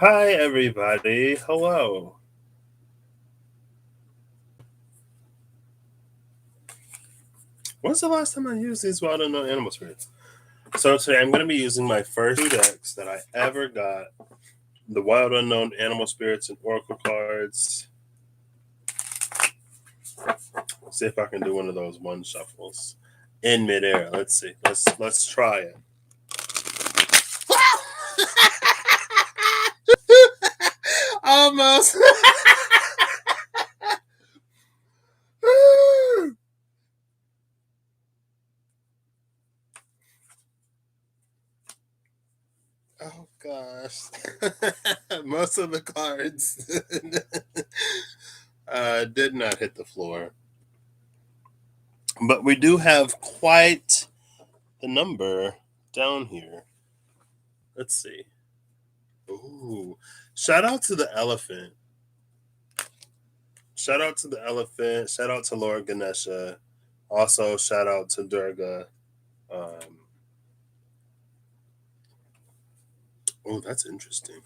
Hi, everybody. Hello. When's the last time I used these wild unknown animal spirits? So today I'm going to be using my first two decks that I ever got, the wild unknown animal spirits and oracle cards. Let's see if I can do one of those one shuffles in midair. Let's see. Let's try it. Almost. Oh gosh. Most of the cards did not hit the floor. But we do have quite the number down here. Let's see. Ooh. Shout out to the elephant. Shout out to the elephant. Shout out to Lord Ganesha. Also, shout out to Durga. Um, oh, that's interesting.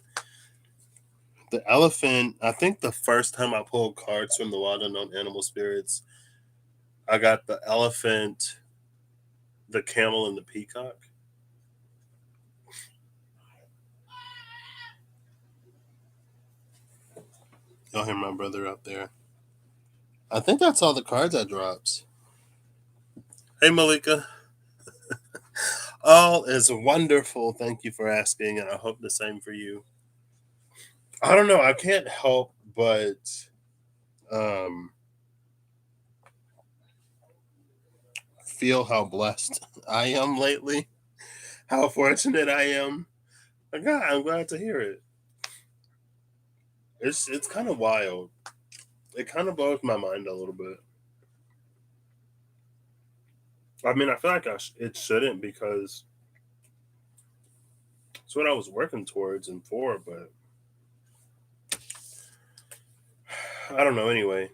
The elephant, I think the first time I pulled cards from the Wild Unknown Animal Spirits, I got the elephant, the camel, and the peacock. Y'all hear my brother out there. I think that's all the cards I dropped. Hey, Malika. All is wonderful. Thank you for asking, and I hope the same for you. I don't know. I can't help but um, feel how blessed I am lately, how fortunate I am. God, I'm glad to hear it. It's kind of wild. It kind of blows my mind a little bit. I mean, I feel like it shouldn't because it's what I was working towards and for, but I don't know. Anyway,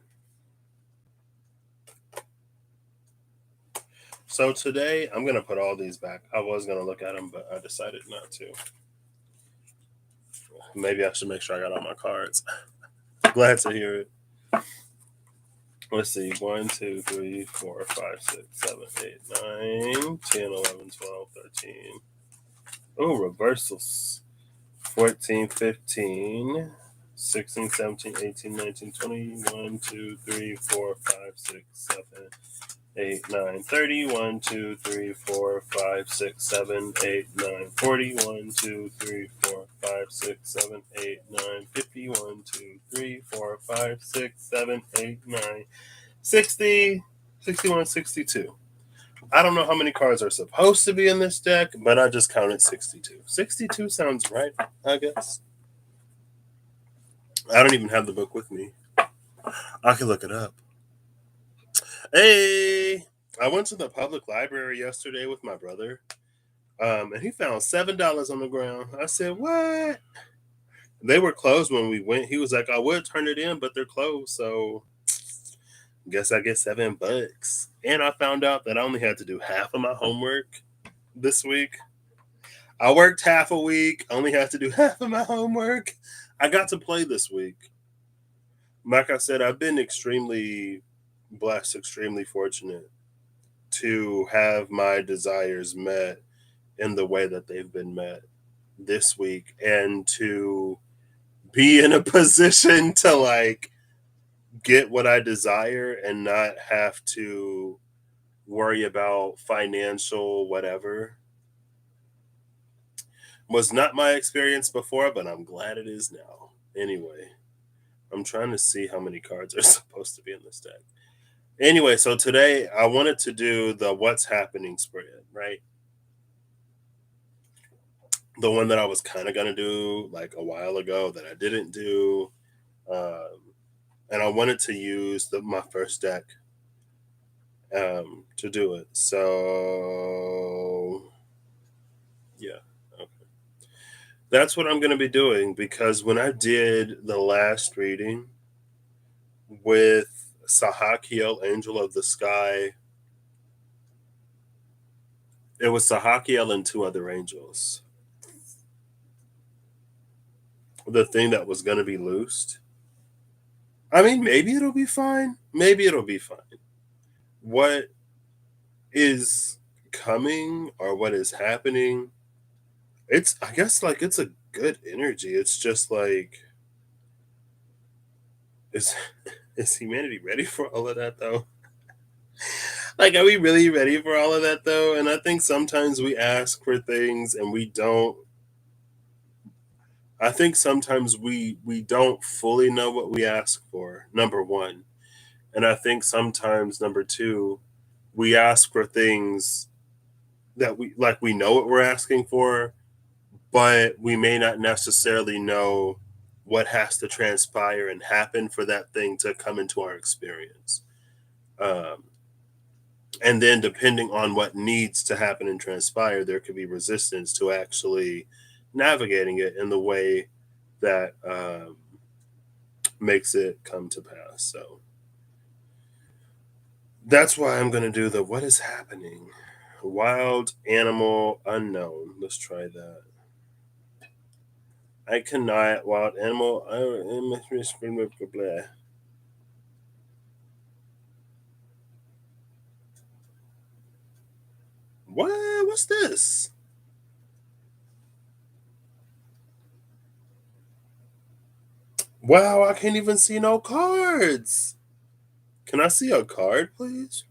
so today I'm gonna put all these back. I was gonna look at them, but I decided not to. Maybe I should make sure I got all my cards. Glad to hear it. Let's see. 1, 2, 3, 4, 5, 6, 7, 8, 9, 10, 11, 12, 13. Oh, reversals. 14, 15, 16, 17, 18, 19, 20, 1, 2, 3, 4, 5, 6, 7, 8, 9, 30, 1, 2, 3, 4, 5, 6, 7, 8, 9, 40, 1, 2, 3, 4, 5, 6, 7, 8, 9, 50, 1, 2, 3, 4, 5, 6, 7, 8, 9, 60, 61, 62. I don't know how many cards are supposed to be in this deck, but I just counted 62. 62 sounds right, I guess. I don't even have the book with me. I can look it up. Hey, I went to the public library yesterday with my brother, and he found $7 on the ground. I said, "What?" They were closed when we went. He was like, "I would turn it in, but they're closed, so guess I get $7." And I found out that I only had to do half of my homework this week. I worked half a week, only had to do half of my homework. I got to play this week. Like I said, I've been extremely blessed, extremely fortunate to have my desires met in the way that they've been met this week and to be in a position to like get what I desire and not have to worry about financial whatever was not my experience before, but I'm glad it is now. Anyway, I'm trying to see how many cards are supposed to be in this deck. Anyway, so today I wanted to do the what's happening spread, right? The one that I was kind of gonna do like a while ago that I didn't do, um, and I wanted to use my first deck to do it. So yeah, okay. That's what I'm gonna be doing because when I did the last reading with Sahakiel, Angel of the Sky, it was Sahakiel and two other angels. the thing that was going to be loosed. I mean, maybe it'll be fine. Maybe it'll be fine. What is coming or what is happening, it's, I guess, like, it's a good energy. It's just like, is is humanity ready for all of that though? Like, are we really ready for all of that though? And I think sometimes we ask for things and we don't. I think sometimes we don't fully know what we ask for. Number one, and I think sometimes number two, we ask for things that we know what we're asking for, but we may not necessarily know what has to transpire and happen for that thing to come into our experience. Um, and then depending on what needs to happen and transpire, there could be resistance to actually navigating it in the way that makes it come to pass. So that's why I'm going to do the what is happening. Wild animal unknown. Let's try that. I cannot wild animal. What? What's this? Wow, I can't even see no cards. Can I see a card, please?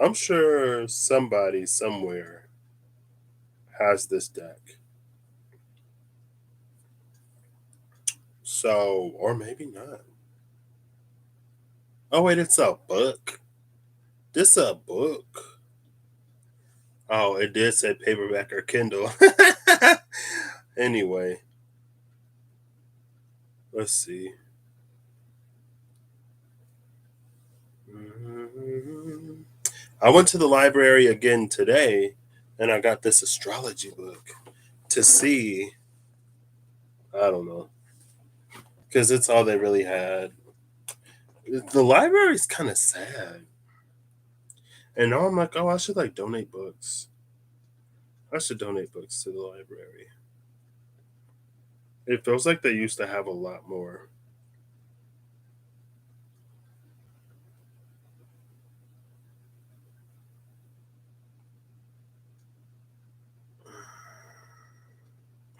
I'm sure somebody somewhere has this deck. So, or maybe not. Oh, wait, it's a book. This a book. Oh, it did say paperback or Kindle. Anyway, let's see. I went to the library again today and I got this astrology book to see. I don't know. Because it's all they really had. The library's kind of sad. And now I'm like, oh, I should like donate books. I should donate books to the library. It feels like they used to have a lot more.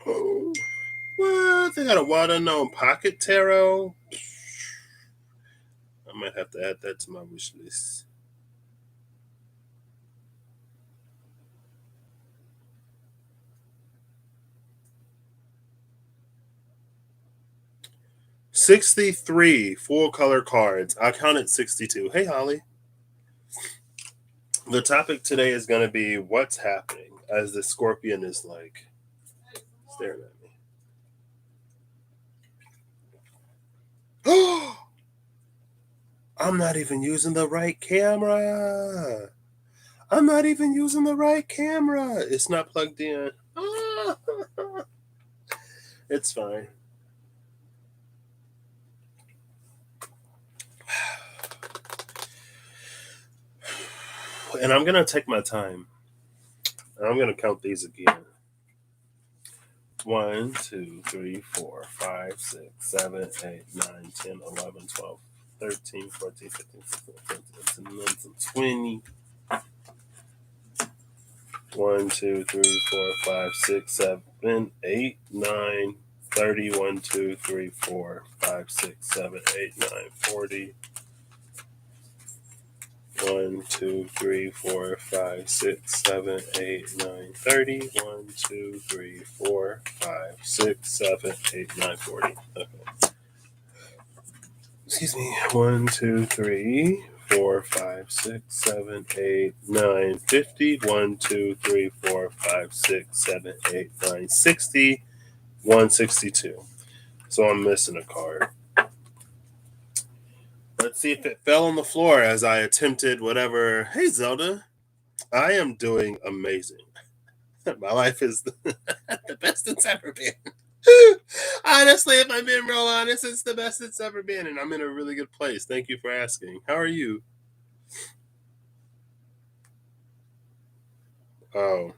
Oh, what? They got a wild unknown pocket tarot. I might have to add that to my wish list. $63 full color cards. I counted 62. Hey, Holly. The topic today is going to be what's happening as the scorpion is like staring at me. Oh, I'm not even using the right camera. I'm not even using the right camera. It's not plugged in. It's fine. And I'm going to take my time. I'm going to count these again. 1, 2, 3, 4, 5, 6, 7, 8, 9, 10, 11, 12, 13, 14, 15, 16, 17, 18, 20. 1, 2, 3, 4, 5, 6, 7, 8, 9, 30. 1, 2, 3, 4, 5, 6, 7, 8, 9, 40. 1, 2, 3, 4, 5, 6, 7, 8, 9, 30. 1, 2, 3, 4, 5, 6, 7, 8, 9, 40. Okay. Excuse me. 1, 2, 3, 4, 5, 6, 7, 8, 9, 50. 1, 2, 3, 4, 5, 6, 7, 8, 9, 60. 162. So I'm missing a card. Let's see if it fell on the floor as I attempted whatever. Hey, Zelda. I am doing amazing. My life is the best it's ever been. Honestly, if I'm being real honest, it's the best it's ever been, and I'm in a really good place. Thank you for asking. How are you? Oh.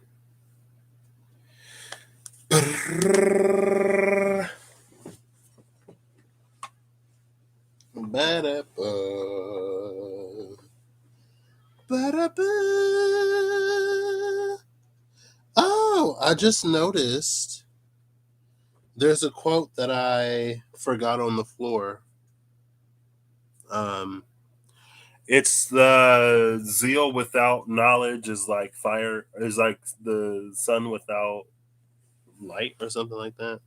Ba-da-ba. Ba-da-ba. Oh, I just noticed there's a quote that I forgot on the floor. It's the zeal without knowledge is like fire, is like the sun without light or something like that.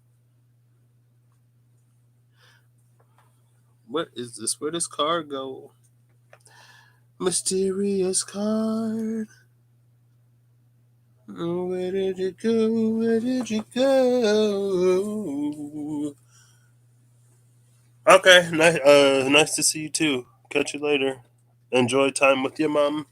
What is this? Where does card go? Mysterious card. Where did you go? Where did you go? Okay, nice to see you too. Catch you later. Enjoy time with your mom.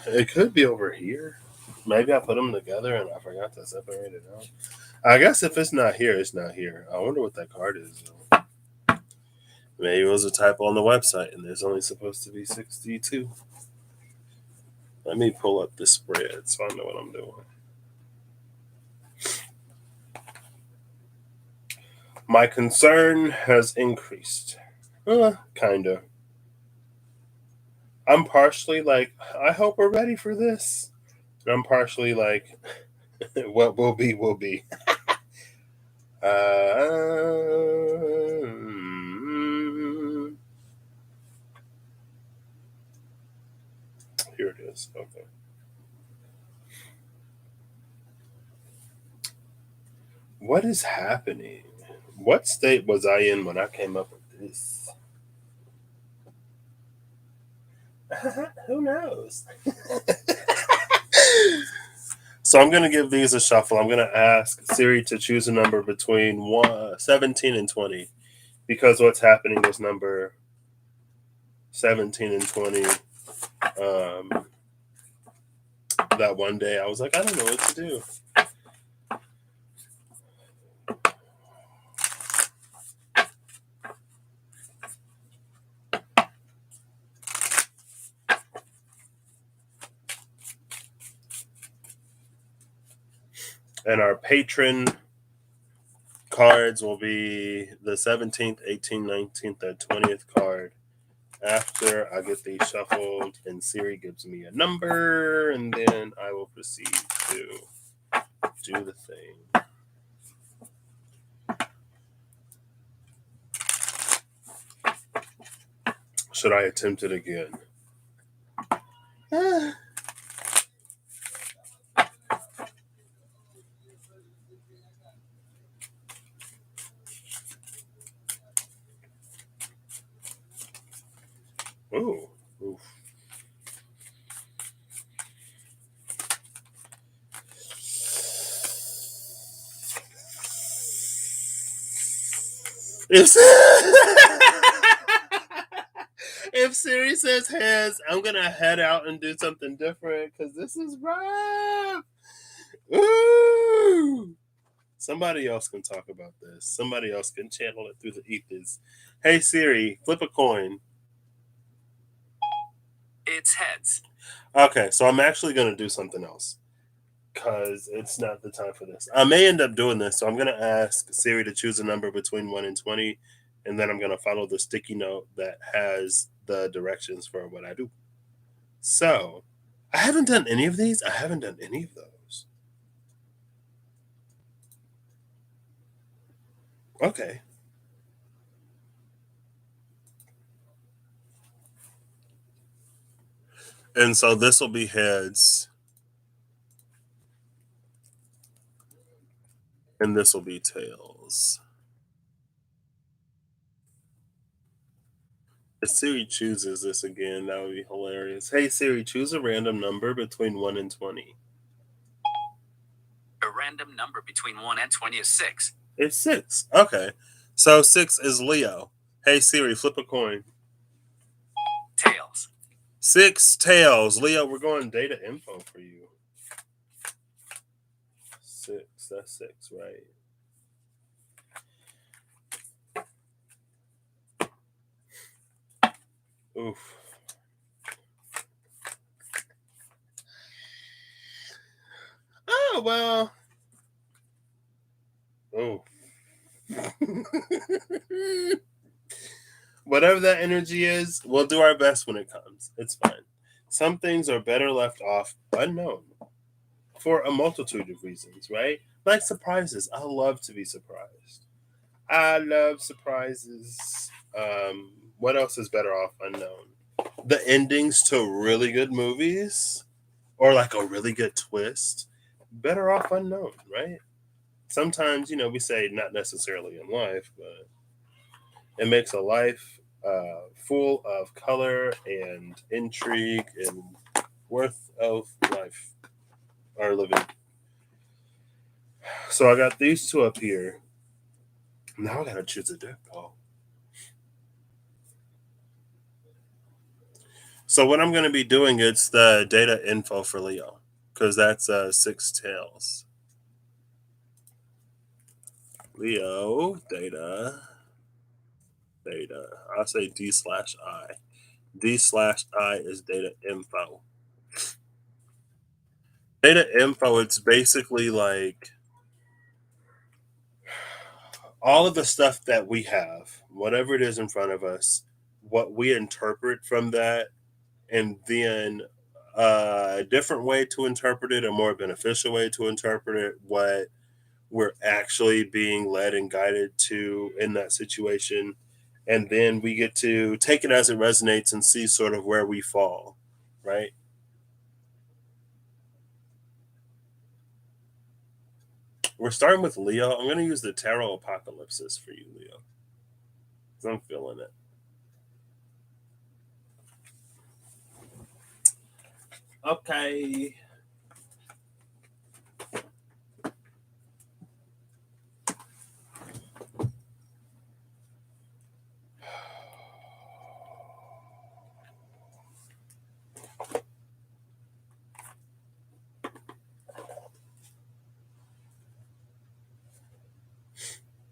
It could be over here. Maybe I put them together and I forgot to separate it out. I guess if it's not here, it's not here. I wonder what that card is. Maybe it was a typo on the website and there's only supposed to be 62. Let me pull up the spread so I know what I'm doing. My concern has increased. Kinda. I'm partially like, I hope we're ready for this. And I'm partially like, what will be, will be. Here it is. Okay. What is happening? What state was I in when I came up with this? Who knows? So I'm going to give these a shuffle. I'm going to ask Siri to choose a number between 17 and 20 because what's happening is number 17 and 20. That one day I was like, I don't know what to do. And our patron cards will be the 17th, 18th, 19th, and 20th card. After I get these shuffled and Siri gives me a number, and then I will proceed to do the thing. Should I attempt it again? Ooh. Oof. If Siri says heads, I'm gonna head out and do something different because this is rough. Ooh. Somebody else can talk about this. Somebody else can channel it through the ethers. Hey Siri, flip a coin. It's heads. Okay, so I'm actually gonna do something else because it's not the time for this. I may end up doing this, so I'm gonna ask Siri to choose a number between 1 and 20, and then I'm gonna follow the sticky note that has the directions for what I do. So I haven't done any of these. I haven't done any of those. Okay. And so this will be heads. And this will be tails. If Siri chooses this again, that would be hilarious. Hey Siri, choose a random number between 1 and 20. A random number between 1 and 20 is 6. It's 6. Okay. So 6 is Leo. Hey Siri, flip a coin. Tails. 6 tails. Leo, we're going data info for you. 6. That's 6, right? Oof. Oh, well. Oh. Whatever that energy is, we'll do our best when it comes. It's fine. Some things are better left off unknown for a multitude of reasons, right? Like surprises. I love to be surprised. I love surprises. What else is better off unknown? The endings to really good movies or like a really good twist, better off unknown, right? Sometimes, we say not necessarily in life, but it makes a life full of color and intrigue and worth of life or living. So I got these two up here. Now I gotta choose a deck, Paul. So what I'm gonna be doing, it's the data info for Leo, because that's 6 tails. Leo data. I'll say D/I. D/I is data info. Data info, it's basically like all of the stuff that we have, whatever it is in front of us, what we interpret from that, and then a different way to interpret it, a more beneficial way to interpret it, what we're actually being led and guided to in that situation. And then we get to take it as it resonates and see sort of where we fall, right? We're starting with Leo. I'm going to use the Tarot Apocalypsis for you, Leo, because I'm feeling it. Okay.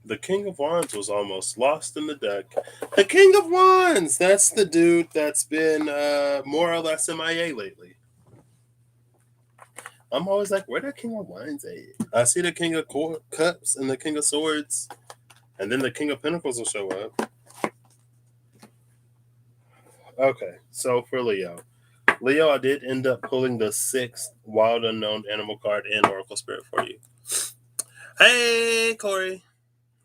The King of Wands was almost lost in the deck. The King of Wands! That's the dude that's been more or less MIA lately. I'm always like, where the King of Wands at? I see the King of Cups and the King of Swords, and then the King of Pentacles will show up. Okay, so for Leo. Leo, I did end up pulling the 6th Wild Unknown Animal card and Oracle Spirit for you. Hey, Corey.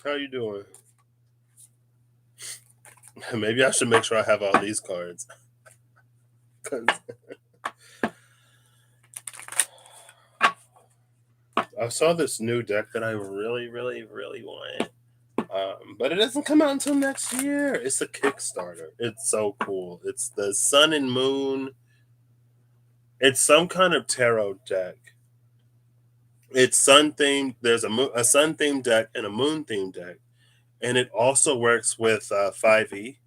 How you doing? Maybe I should make sure I have all these cards. I saw this new deck that I really, really, really want. But it doesn't come out until next year. It's a Kickstarter. It's so cool. It's the Sun and Moon. It's some kind of tarot deck. It's sun themed. There's a sun themed deck and a moon themed deck. And it also works with 5e.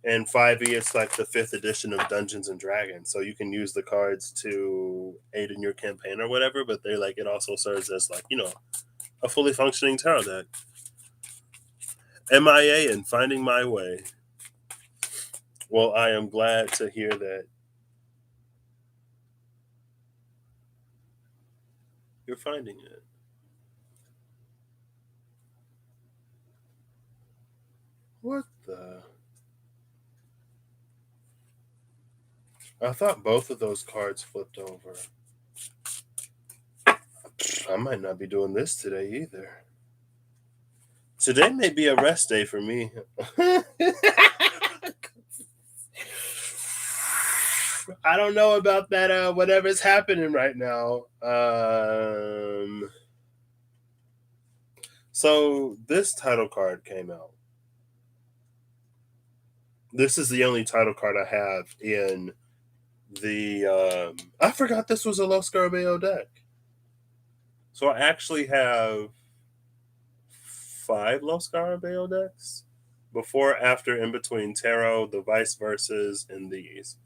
And 5e, it's like the 5th edition of Dungeons and Dragons. So you can use the cards to aid in your campaign or whatever, but they like it also serves as like, a fully functioning tarot deck. MIA and finding my way. Well, I am glad to hear that you're finding it. What the? I thought both of those cards flipped over. I might not be doing this today either. Today may be a rest day for me. I don't know about that. Whatever's happening right now. So this title card came out. This is the only title card I have in the. I forgot this was a Los Scarabeo deck. So I actually have 5 Los Scarabeo decks. Before, after, in between tarot, the vice verses, and these.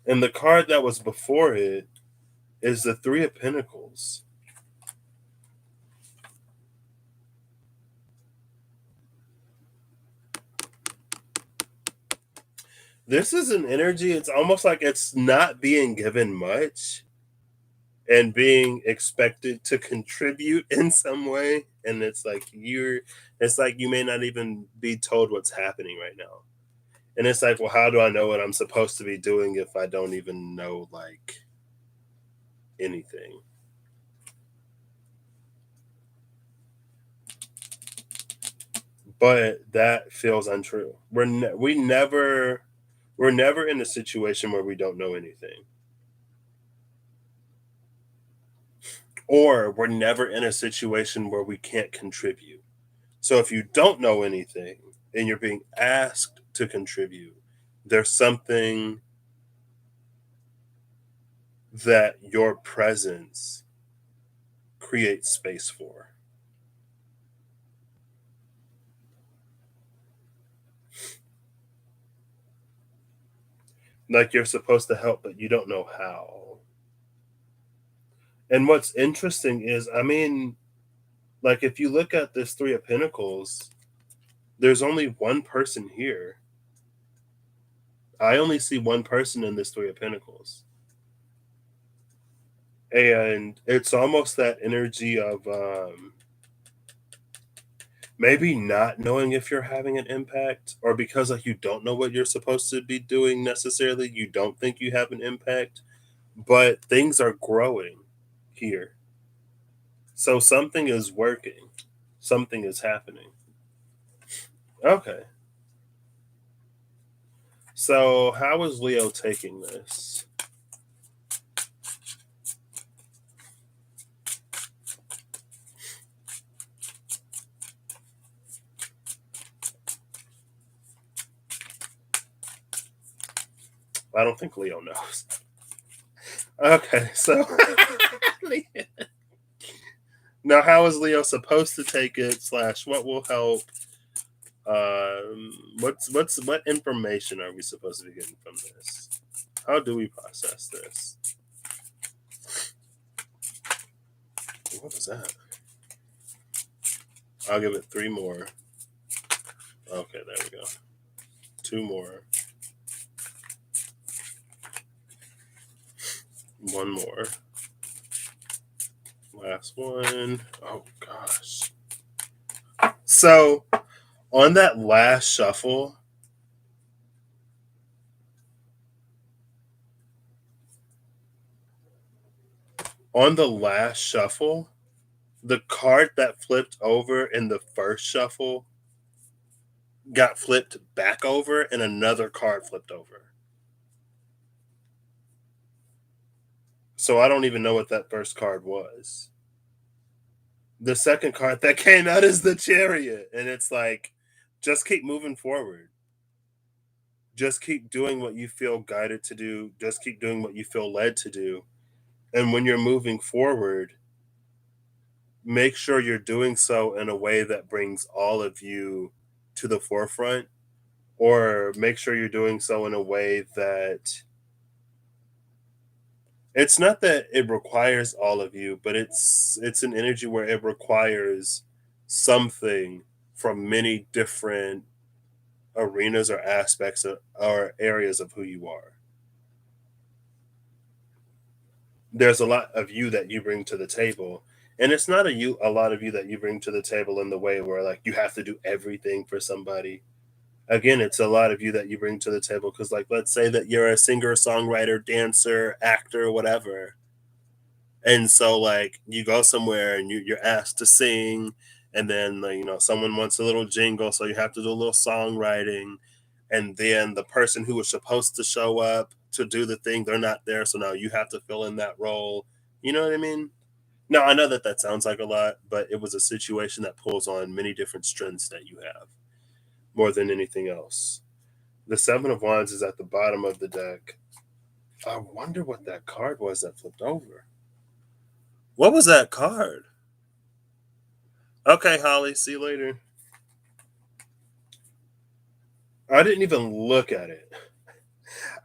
And the card that was before it is the Three of Pentacles. This is an energy, it's almost like it's not being given much and being expected to contribute in some way. And it's like you may not even be told what's happening right now. And it's like, well, how do I know what I'm supposed to be doing if I don't even know like anything? But that feels untrue. We're never in a situation where we don't know anything. Or we're never in a situation where we can't contribute. So if you don't know anything and you're being asked to contribute, there's something that your presence creates space for. Like you're supposed to help, but you don't know how. And what's interesting is, I mean, like if you look at this Three of Pentacles, there's only one person here. I only see one person in this Three of Pentacles. And it's almost that energy of maybe not knowing if you're having an impact, or because like you don't know what you're supposed to be doing necessarily, you don't think you have an impact, but things are growing here. So something is working, something is happening. Okay. So how is Leo taking this? I don't think Leo knows. Okay, so now how is Leo supposed to take it? Slash, what will help? What information are we supposed to be getting from this? How do we process this? What was that? I'll give it three more. Okay, there we go. Two more. One more. Last one. Oh gosh. So on that last shuffle, the card that flipped over in the first shuffle got flipped back over and another card flipped over. So I don't even know what that first card was. The second card that came out is the Chariot. And it's like, just keep moving forward. Just keep doing what you feel guided to do. Just keep doing what you feel led to do. And when you're moving forward, make sure you're doing so in a way that brings all of you to the forefront, or make sure you're doing so in a way that it's not that it requires all of you, but it's an energy where it requires something from many different arenas or aspects of, or areas of who you are. There's a lot of you that you bring to the table, and it's not a lot of you that you bring to the table in the way where like you have to do everything for somebody. Again, it's a lot of you that you bring to the table because like let's say that you're a singer, songwriter, dancer, actor, whatever. And so like you go somewhere and you're asked to sing, and then like, someone wants a little jingle, so you have to do a little songwriting, and then the person who was supposed to show up to do the thing, they're not there, so now you have to fill in that role. You know what I mean? Now I know that that sounds like a lot, but it was a situation that pulls on many different strengths that you have more than anything else. The Seven of Wands is at the bottom of the deck. I wonder what that card was that flipped over. What was that card? Okay, Holly, see you later. I didn't even look at it.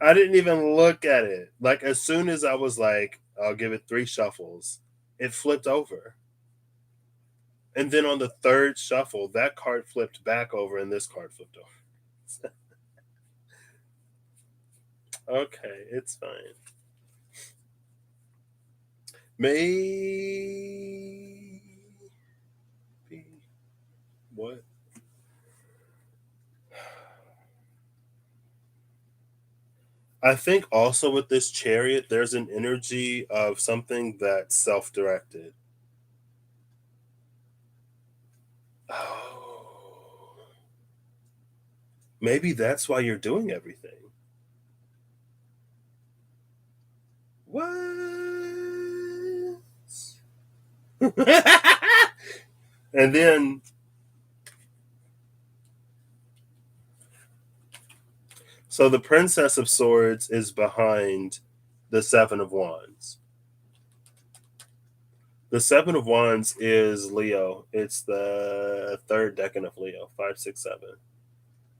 I didn't even look at it. Like as soon as I was like, I'll give it 3 shuffles, it flipped over. And then on the third shuffle, that card flipped back over and this card flipped over. Okay, it's fine. Maybe what? I think also with this chariot, there's an energy of something that's self-directed. Oh, maybe that's why you're doing everything. What? And then, so the Princess of Swords is behind the Seven of Wands. The Seven of Wands is Leo. It's the third decan of Leo, 5, 6, 7.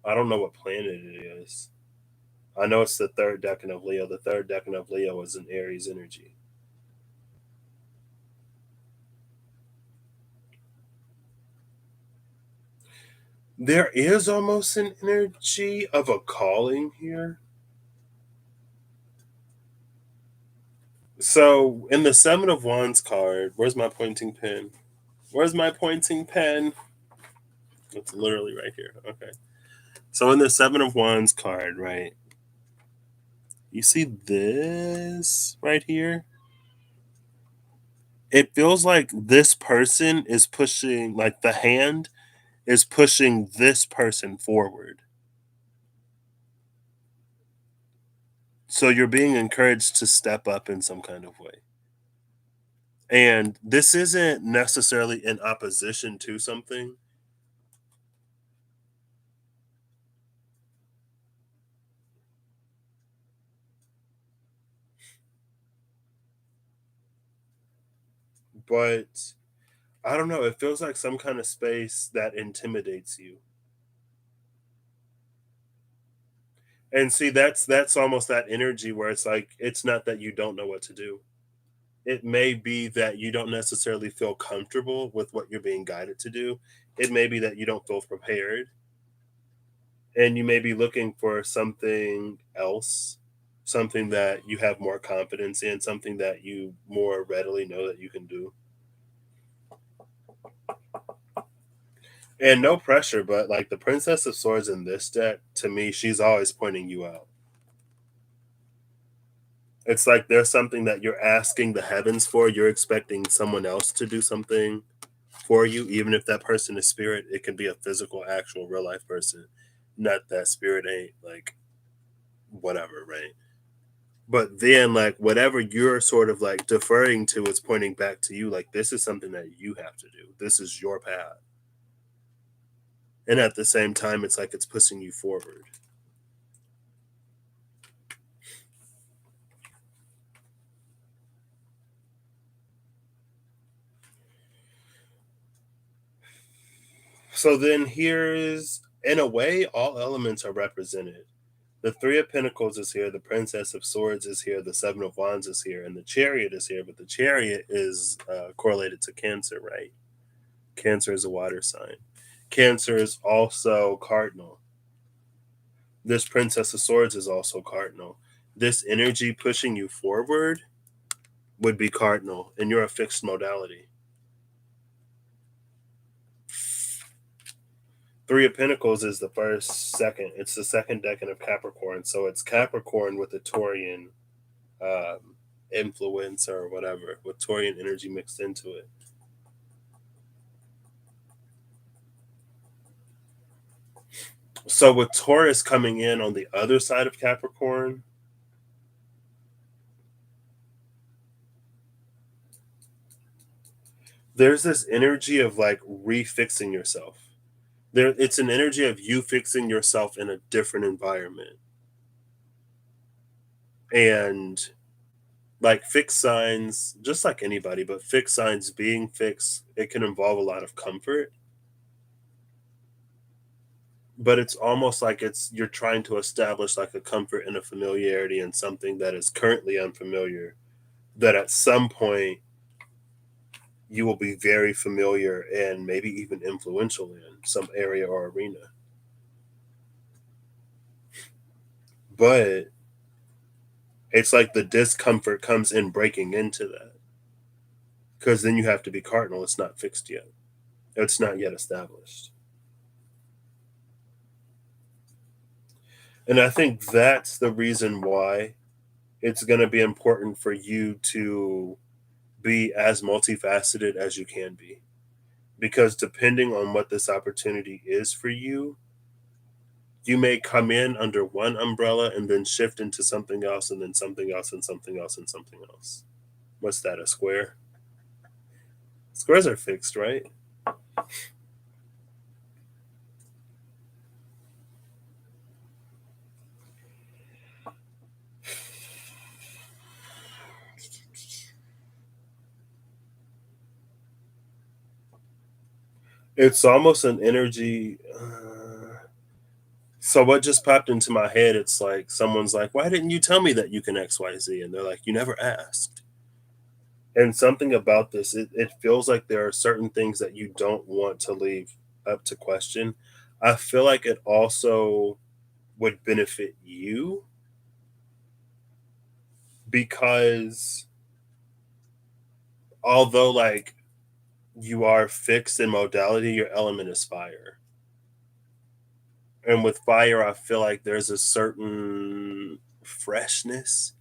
I don't know what planet it is. I know it's the third decan of Leo. The third decan of Leo is an Aries energy. There is almost an energy of a calling here. So in the Seven of Wands card, where's my pointing pen? Where's my pointing pen? It's literally right here. Okay. So in the Seven of Wands card, right? You see this right here? It feels like this person is pushing, like the hand is pushing this person forward. So you're being encouraged to step up in some kind of way. And this isn't necessarily in opposition to something, but I don't know. It feels like some kind of space that intimidates you. And see, that's almost that energy where it's like it's not that you don't know what to do. It may be that you don't necessarily feel comfortable with what you're being guided to do. It may be that you don't feel prepared and you may be looking for something else, something that you have more confidence in, something that you more readily know that you can do. And no pressure, but like the Princess of Swords in this deck, to me, she's always pointing you out. It's like there's something that you're asking the heavens for. You're expecting someone else to do something for you, even if that person is spirit. It can be a physical, actual, real life person. Not that spirit ain't like whatever, right? But then, like, whatever you're sort of like deferring to is pointing back to you. Like, this is something that you have to do. This is your path. And at the same time, it's like it's pushing you forward. So then here's, in a way, all elements are represented. The Three of Pentacles is here, the Princess of Swords is here, the Seven of Wands is here, and the Chariot is here. But the Chariot is correlated to Cancer, right? Cancer is a water sign. Cancer is also cardinal. This Princess of Swords is also cardinal. This energy pushing you forward would be cardinal, and you're a fixed modality. Three of Pentacles is the first, second. It's the second decan of Capricorn. So it's Capricorn with the Taurian influence or whatever, with Taurian energy mixed into it. So with Taurus coming in on the other side of Capricorn, there's this energy of like refixing yourself. There, it's an energy of you fixing yourself in a different environment. And like fixed signs, just like anybody, but fixed signs being fixed, it can involve a lot of comfort. but it's almost like you're trying to establish like a comfort and a familiarity in something that is currently unfamiliar, that at some point you will be very familiar and maybe even influential in some area or arena. But it's like the discomfort comes in breaking into that, because then you have to be cardinal. It's not fixed yet, it's not yet established. And I think that's the reason why it's going to be important for you to be as multifaceted as you can be. Because depending on what this opportunity is for you, you may come in under one umbrella and then shift into something else and then something else and something else and something else. What's that, a square? Squares are fixed, right? It's almost an energy. So what just popped into my head? It's like someone's like, "Why didn't you tell me that you can X, Y, Z?" And they're like, "You never asked." And something about this, it feels like there are certain things that you don't want to leave up to question. I feel like it also would benefit you, because although like you are fixed in modality, your element is fire. And with fire, I feel like there's a certain freshness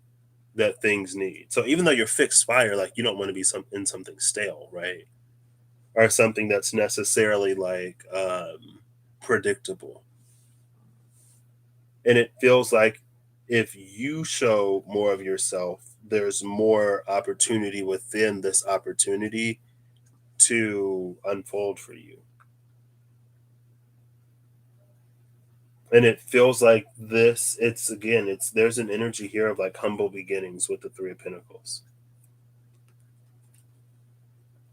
that things need. So even though you're fixed fire, like you don't want to be in something stale, right? Or something that's necessarily like predictable. And it feels like if you show more of yourself, there's more opportunity within this opportunity to unfold for you. And it feels like this, it's again, it's there's an energy here of like humble beginnings with the Three of Pentacles.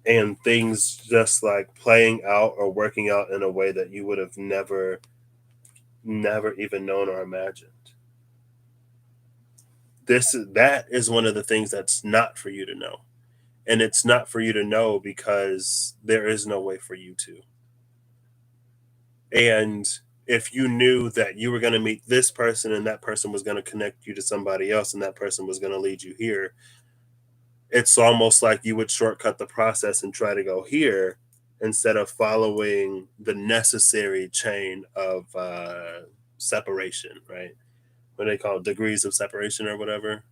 And things just like playing out or working out in a way that you would have never even known or imagined. That is one of the things that's not for you to know. And it's not for you to know because there is no way for you to. And if you knew that you were going to meet this person and that person was going to connect you to somebody else and that person was going to lead you here, it's almost like you would shortcut the process and try to go here instead of following the necessary chain of separation, right? What do they call it? Degrees of separation or whatever.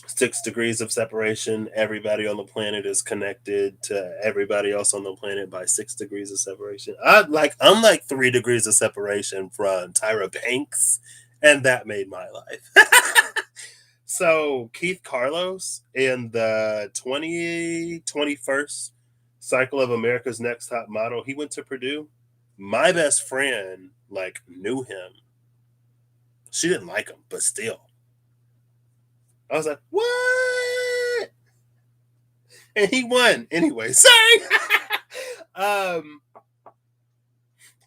6 degrees of separation. Everybody on the planet is connected to everybody else on the planet by 6 degrees of separation. I'm like 3 degrees of separation from Tyra Banks, and that made my life. So Keith Carlos in the 2021st cycle of America's Next Top Model, he went to Purdue. My best friend like knew him. She didn't like him, but still. I was like, what? And he won anyway. Sorry. um,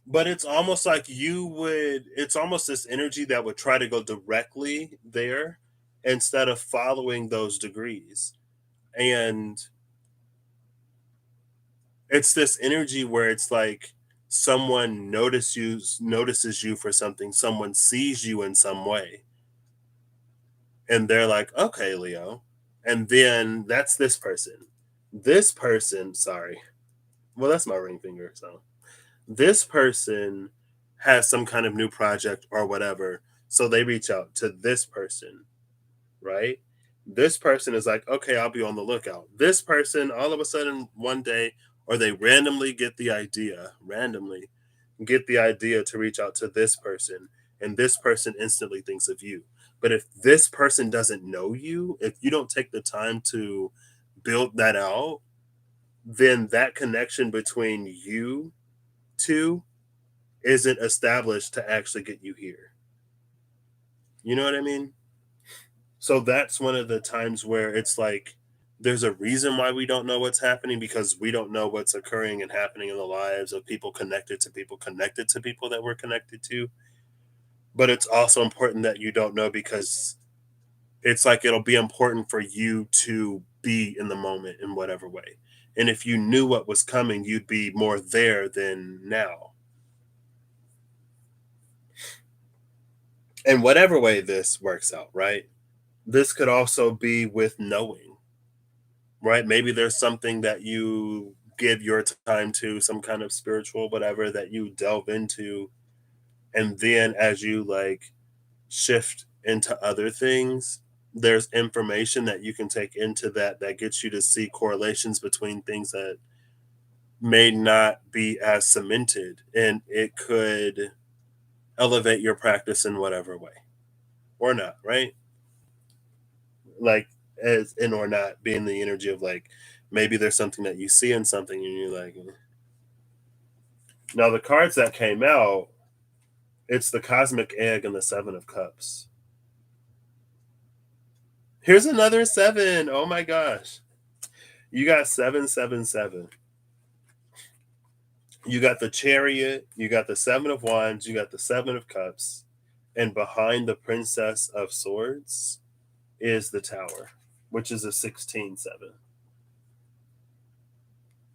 but it's almost like it's almost this energy that would try to go directly there instead of following those degrees. And it's this energy where it's like someone notices you for something, someone sees you in some way, and they're like, okay, Leo. And then that's this person. This person, sorry. Well, that's my ring finger. So this person has some kind of new project or whatever. So they reach out to this person, right? This person is like, okay, I'll be on the lookout. This person, all of a sudden, one day, or they randomly get the idea to reach out to this person, and this person instantly thinks of you. But if this person doesn't know you, if you don't take the time to build that out, then that connection between you two isn't established to actually get you here. You know what I mean? So that's one of the times where it's like there's a reason why we don't know what's happening, because we don't know what's occurring and happening in the lives of people connected to people that we're connected to. But it's also important that you don't know, because it's like it'll be important for you to be in the moment in whatever way. And if you knew what was coming, you'd be more there than now. And whatever way this works out, right? This could also be with knowing, right? Maybe there's something that you give your time to, some kind of spiritual whatever that you delve into, and then as you like shift into other things, there's information that you can take into that gets you to see correlations between things that may not be as cemented, and it could elevate your practice in whatever way, or not, right? Like, as in or not being the energy of like, maybe there's something that you see in something and you're like, "Eh." Now the cards that came out, it's the cosmic egg and the 7 of cups. Here's another 7. Oh my gosh. You got 777. You got the chariot, you got the 7 of wands, you got the 7 of cups, and behind the princess of swords is the tower, which is a 16-7.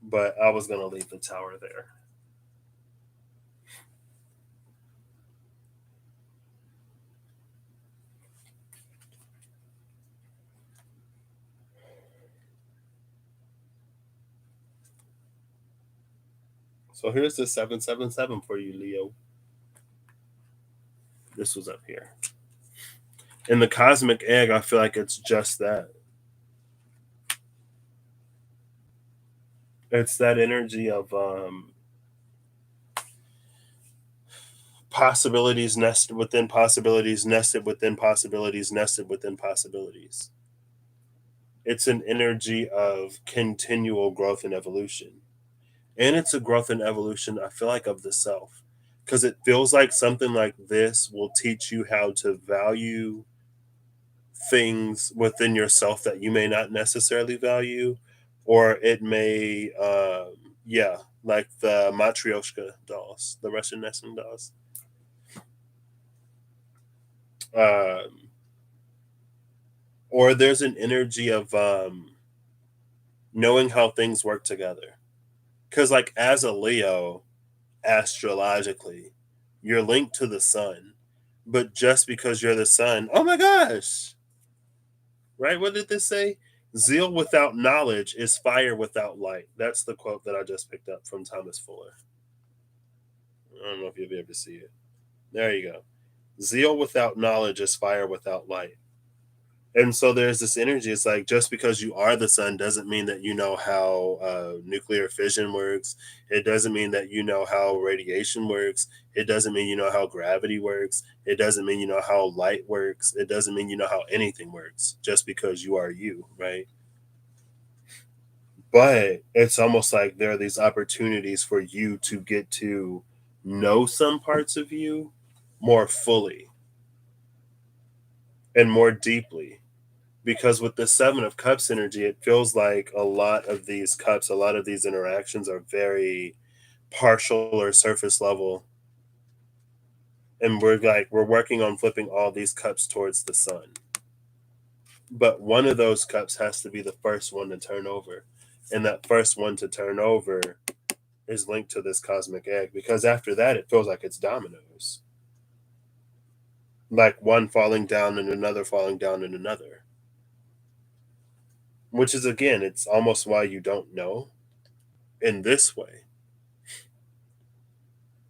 But I was going to leave the tower there. So here's the 777 for you, Leo. This was up here. In the cosmic egg, I feel like it's just that. It's that energy of possibilities nested within possibilities, nested within possibilities, nested within possibilities. It's an energy of continual growth and evolution. And it's a growth and evolution, I feel like, of the self. Because it feels like something like this will teach you how to value things within yourself that you may not necessarily value, or it may, yeah, like the Matryoshka dolls, the Russian nesting dolls. Um, or there's an energy of knowing how things work together. Because, like, as a Leo, astrologically, you're linked to the sun. But just because you're the sun, oh my gosh, right? What did this say? Zeal without knowledge is fire without light. That's the quote that I just picked up from Thomas Fuller. I don't know if you'll be able to see it. There you go. Zeal without knowledge is fire without light. And so there's this energy. It's like, just because you are the sun doesn't mean that you know how nuclear fission works. It doesn't mean that you know how radiation works. It doesn't mean you know how gravity works. It doesn't mean you know how light works. It doesn't mean you know how anything works, just because you are you, right? But it's almost like there are these opportunities for you to get to know some parts of you more fully and more deeply, because with the 7 of cups energy, it feels like a lot of these cups, a lot of these interactions are very partial or surface level, and we're working on flipping all these cups towards the sun, but one of those cups has to be the first one to turn over, and that first one to turn over is linked to this cosmic egg, because after that it feels like it's dominoes, like one falling down and another falling down and another, which is, again, it's almost why you don't know in this way,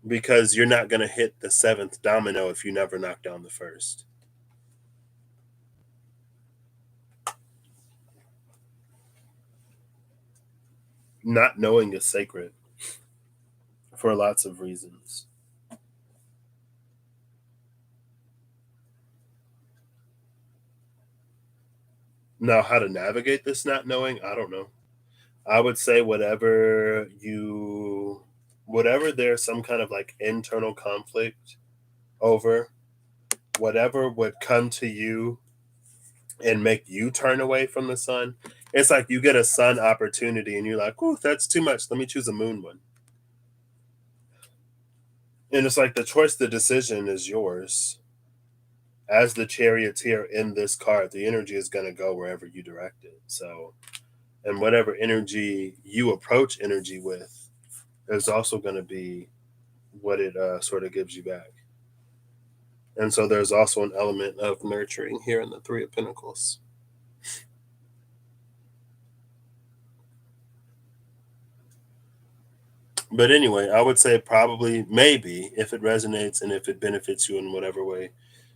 because you're not going to hit the 7th domino if you never knock down the first. Not knowing is sacred for lots of reasons. Now, how to navigate this not knowing, I don't know. I would say whatever there's some kind of like internal conflict over, whatever would come to you and make you turn away from the sun, It's like you get a sun opportunity and you're like, oh, that's too much. Let me choose a moon one. And it's like the choice, the decision is yours. As the charioteer in this card, the energy is going to go wherever you direct it. So, and whatever energy you approach energy with is also going to be what it sort of gives you back. And so there's also an element of nurturing here in the Three of Pentacles. But anyway, I would say probably, maybe, if it resonates and if it benefits you in whatever way,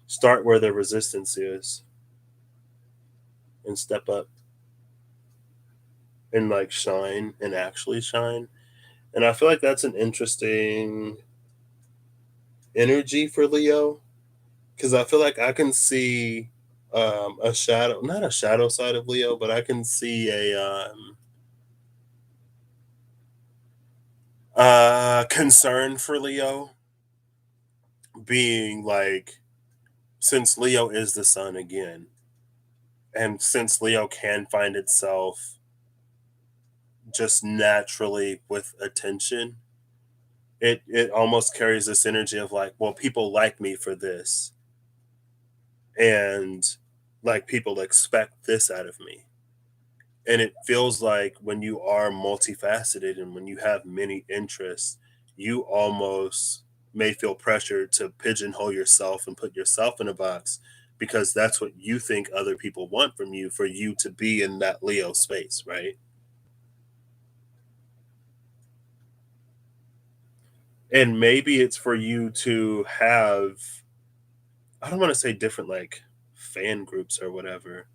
start where the resistance is and step up and like shine and actually shine. And I feel like that's an interesting energy for Leo because I feel like I can see a shadow, not a shadow side of Leo, but I can see a concern for Leo being like, since Leo is the sun again, and since Leo can find itself just naturally with attention, it almost carries this energy of like, well, people like me for this, and like people expect this out of me. And it feels like when you are multifaceted and when you have many interests, you almost may feel pressure to pigeonhole yourself and put yourself in a box because that's what you think other people want from you for you to be in that Leo space, right? And maybe it's for you to have, I don't want to say different like fan groups or whatever,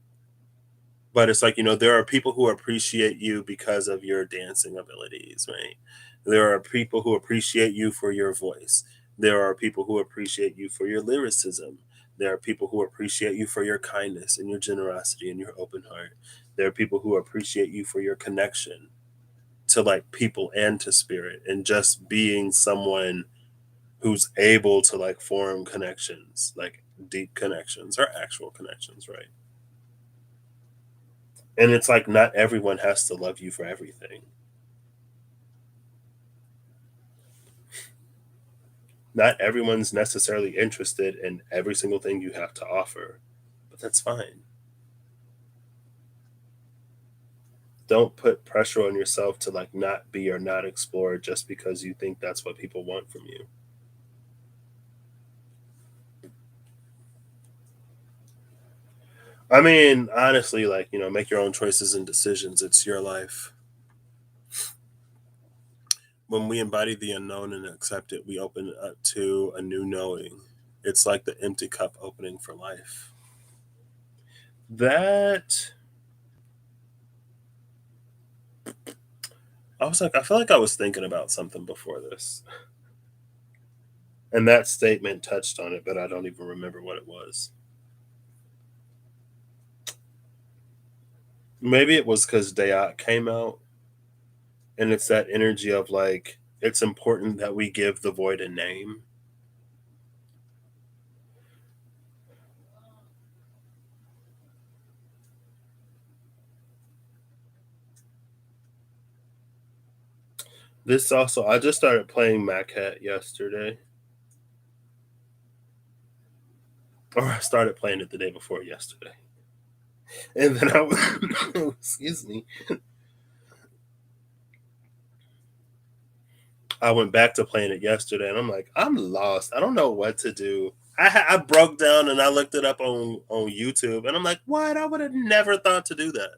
but it's like, there are people who appreciate you because of your dancing abilities, right? There are people who appreciate you for your voice. There are people who appreciate you for your lyricism. There are people who appreciate you for your kindness and your generosity and your open heart. There are people who appreciate you for your connection to like people and to spirit and just being someone who's able to like form connections, like deep connections or actual connections, right? And it's like not everyone has to love you for everything. Not everyone's necessarily interested in every single thing you have to offer, but that's fine. Don't put pressure on yourself to like not be or not explore just because you think that's what people want from you. I mean, honestly, like, make your own choices and decisions. It's your life. When we embody the unknown and accept it, we open up to a new knowing. It's like the empty cup opening for life. That I was like, I feel like I was thinking about something before this. And that statement touched on it, but I don't even remember what it was. Maybe it was because Dayat came out, and it's that energy of like, it's important that we give the void a name. This also, I just started playing Macat yesterday. Or I started playing it the day before yesterday. And then I was, excuse me, I went back to playing it yesterday, and I'm like, I'm lost. I don't know what to do. I broke down and I looked it up on YouTube, and I'm like, what? I would have never thought to do that.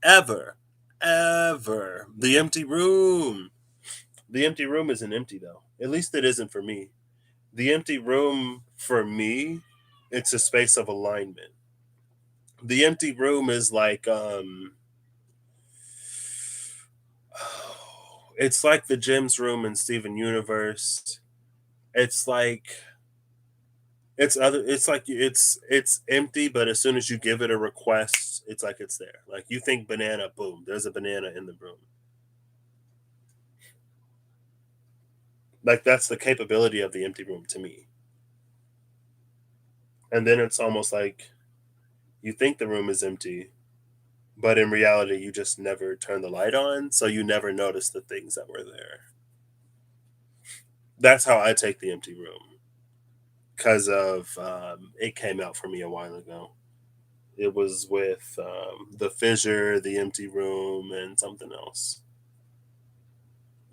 Ever. Ever. The empty room. The empty room isn't empty, though. At least it isn't for me. The empty room, for me, it's a space of alignment. The empty room is like, it's like the Jim's room in Steven Universe. It's like it's empty, but as soon as you give it a request, it's like it's there. Like you think banana, boom, there's a banana in the room. Like that's the capability of the empty room to me. And then it's almost like you think the room is empty, but in reality, you just never turn the light on, so you never notice the things that were there. That's how I take the empty room because of it came out for me a while ago. It was with the fissure, the empty room, and something else.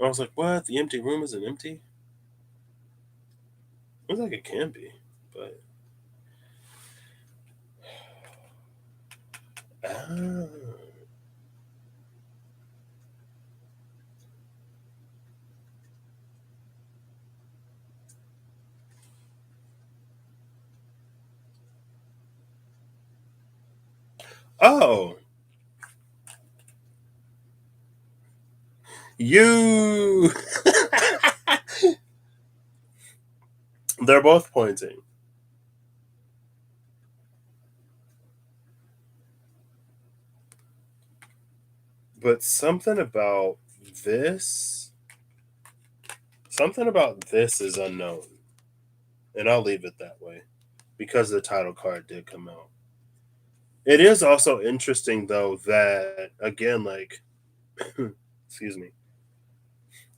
I was like, "What? The empty room isn't empty?" It was like it can be, but ah. Oh, you. They're both pointing, but this, something about this is unknown, and I'll leave it that way because the title card did come out. It is also interesting though that again, like, excuse me,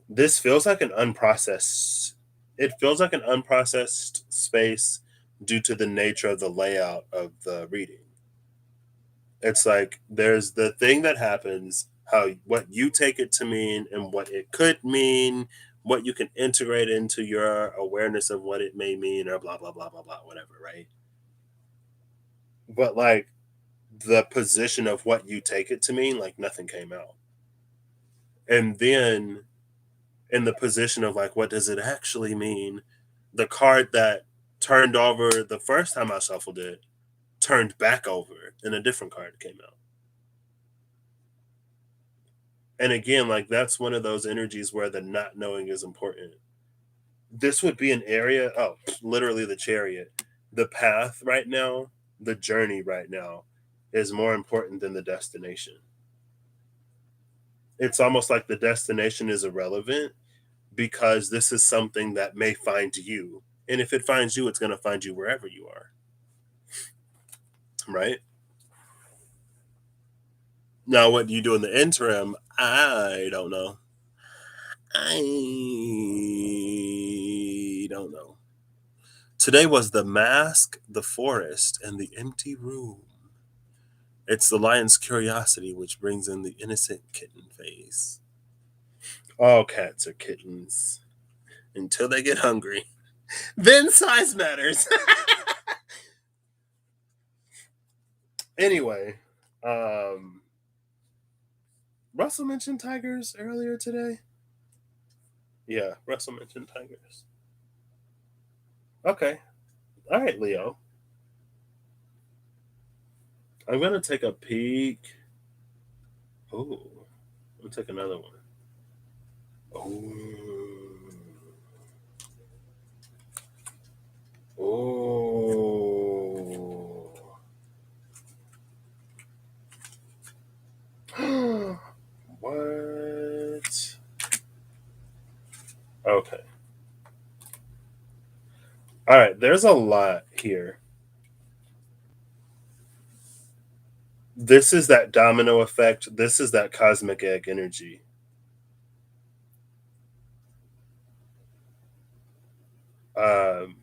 this feels like an unprocessed. It feels like an unprocessed space due to the nature of the layout of the reading. It's like there's the thing that happens, how what you take it to mean and what it could mean, what you can integrate into your awareness of what it may mean, or blah blah blah blah blah, whatever, right? But like the position of what you take it to mean, like nothing came out. And then in the position of like what does it actually mean, the card that turned over the first time I shuffled it turned back over and a different card came out. And again, like that's one of those energies where the not knowing is important. This would be an area, oh, literally the chariot. The path right now, the journey right now is more important than the destination. It's almost like the destination is irrelevant because this is something that may find you. And if it finds you, it's going to find you wherever you are, right? Now, what you do in the interim, I don't know. I don't know. Today was the mask, the forest, and the empty room. It's the lion's curiosity which brings in the innocent kitten phase. All cats are kittens until they get hungry. Then size matters. Anyway, um, Russell mentioned tigers earlier today. Yeah, Russell mentioned tigers. Okay. All right, Leo. I'm gonna take a peek. Oh, I'm gonna take another one. Oh. Oh. What? Okay. All right. There's a lot here. This is that domino effect. This is that cosmic egg energy. Um,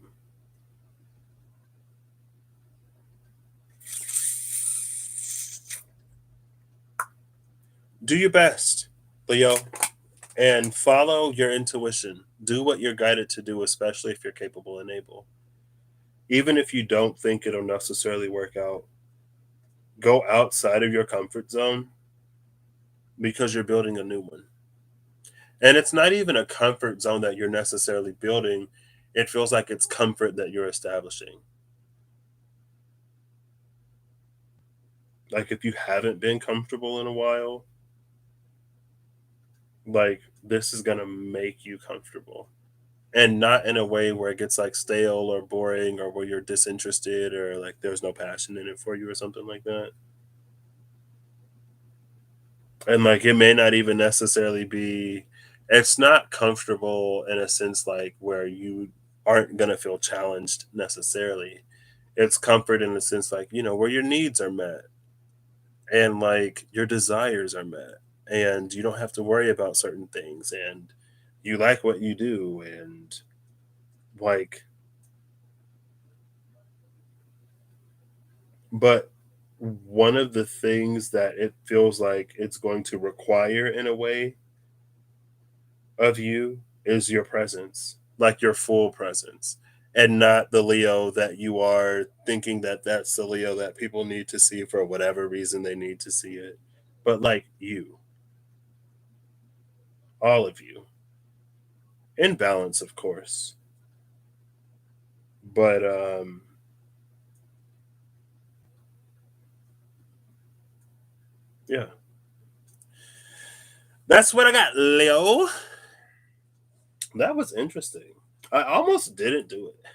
do your best, Leo, and follow your intuition. Do what you're guided to do, especially if you're capable and able. Even if you don't think it'll necessarily work out, go outside of your comfort zone because you're building a new one. And it's not even a comfort zone that you're necessarily building. It feels like it's comfort that you're establishing. Like if you haven't been comfortable in a while, like this is going to make you comfortable. And not in a way where it gets like stale or boring or where you're disinterested or like there's no passion in it for you or something like that. And like it may not even necessarily be, it's not comfortable in a sense like where you aren't going to feel challenged necessarily. It's comfort in the sense like, where your needs are met and like your desires are met, and you don't have to worry about certain things, and you like what you do, and like, but one of the things that it feels like it's going to require in a way of you is your presence, like your full presence, and not the Leo that you are thinking that that's the Leo that people need to see for whatever reason they need to see it, but like you, all of you, in balance, of course. But yeah, that's what I got, Leo. That was interesting. I almost didn't do it.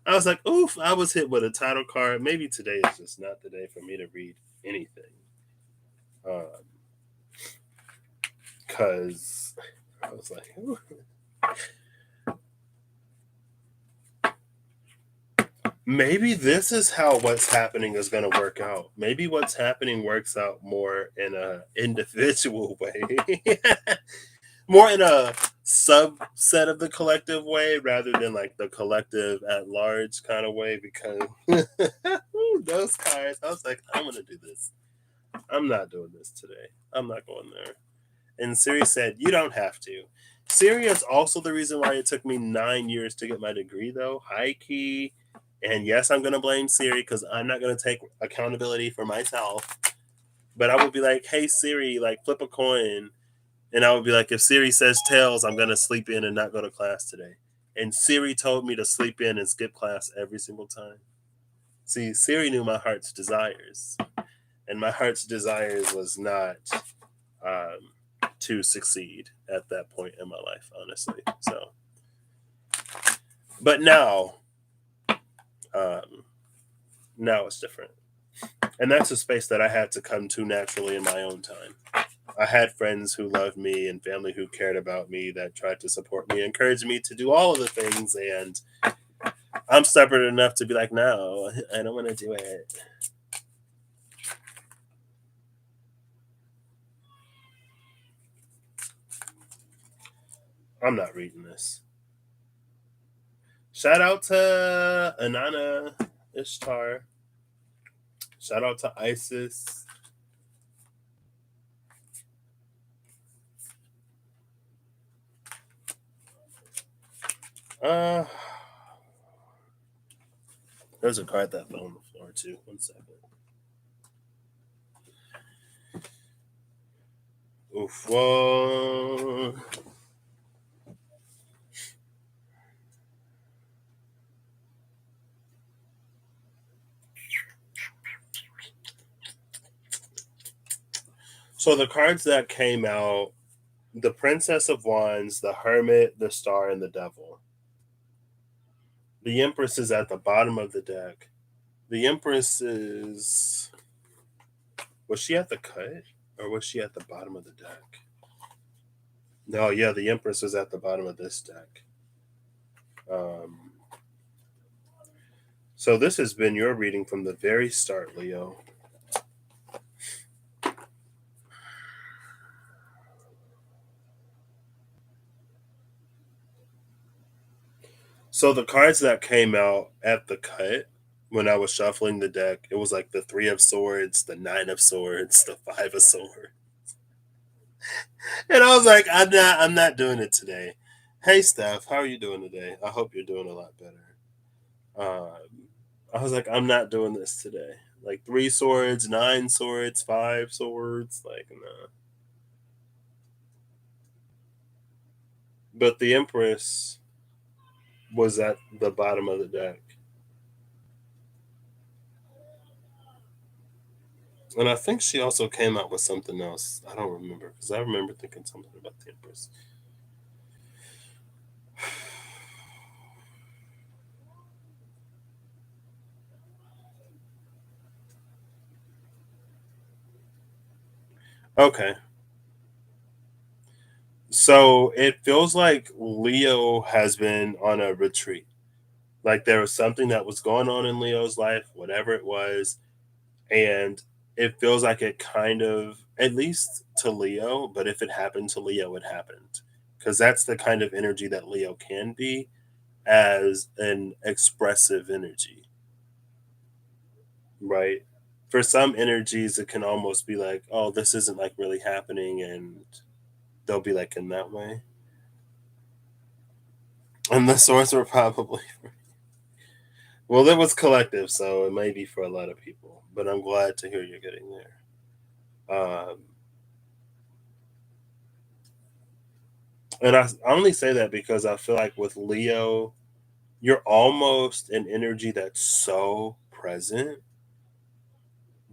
I was like, oof, I was hit with a title card. Maybe today is just not the day for me to read anything. Because I was like, ooh. Maybe this is how what's happening is going to work out. Maybe what's happening works out more in a individual way, more in a subset of the collective way rather than like the collective at large kind of way. Because those cards, I was like, I'm going to do this. I'm not doing this today. I'm not going there. And Siri said, you don't have to. Siri is also the reason why it took me 9 years to get my degree, though. High key. And yes, I'm going to blame Siri because I'm not going to take accountability for myself. But I would be like, hey, Siri, like flip a coin. And I would be like, if Siri says tails, I'm going to sleep in and not go to class today. And Siri told me to sleep in and skip class every single time. See, Siri knew my heart's desires. And my heart's desires was not to succeed at that point in my life, honestly. So, but um, now it's different, and that's a space that I had to come to naturally in my own time. I had friends who loved me and family who cared about me that tried to support me, encourage me to do all of the things, and I'm stubborn enough to be like, no, I don't want to do it. I'm not reading this. Shout out to Anana Ishtar. Shout out to Isis. Uh, there's a card that fell on the floor too. 1 second. Oof. Whoa. So the cards that came out: the Princess of Wands, the Hermit, the Star, and the Devil. The Empress is at the bottom of the deck. The Empress is. Was she at the cut? Or was she at the bottom of the deck? No, yeah, the Empress is at the bottom of this deck. Um, so this has been your reading from the very start, Leo. So the cards that came out at the cut when I was shuffling the deck, it was like the Three of Swords, the Nine of Swords, the Five of Swords. And I was like, I'm not doing it today. Hey Steph, how are you doing today? I hope you're doing a lot better. I was like, I'm not doing this today. Like 3 swords, 9 swords, 5 swords, like nah. But the Empress was at the bottom of the deck. And I think she also came out with something else. I don't remember because I remember thinking something about the Empress. Okay. So it feels like Leo has been on a retreat. Like there was something that was going on in Leo's life, whatever it was, and it feels like it kind of, at least to Leo, but if it happened to Leo, it happened. Because that's the kind of energy that Leo can be as an expressive energy, right? For some energies, it can almost be like, oh, this isn't like really happening, and they'll be like in that way. And the source were probably, well, it was collective, so it may be for a lot of people, but I'm glad to hear you're getting there. And I only say that because I feel like with Leo, you're almost an energy that's so present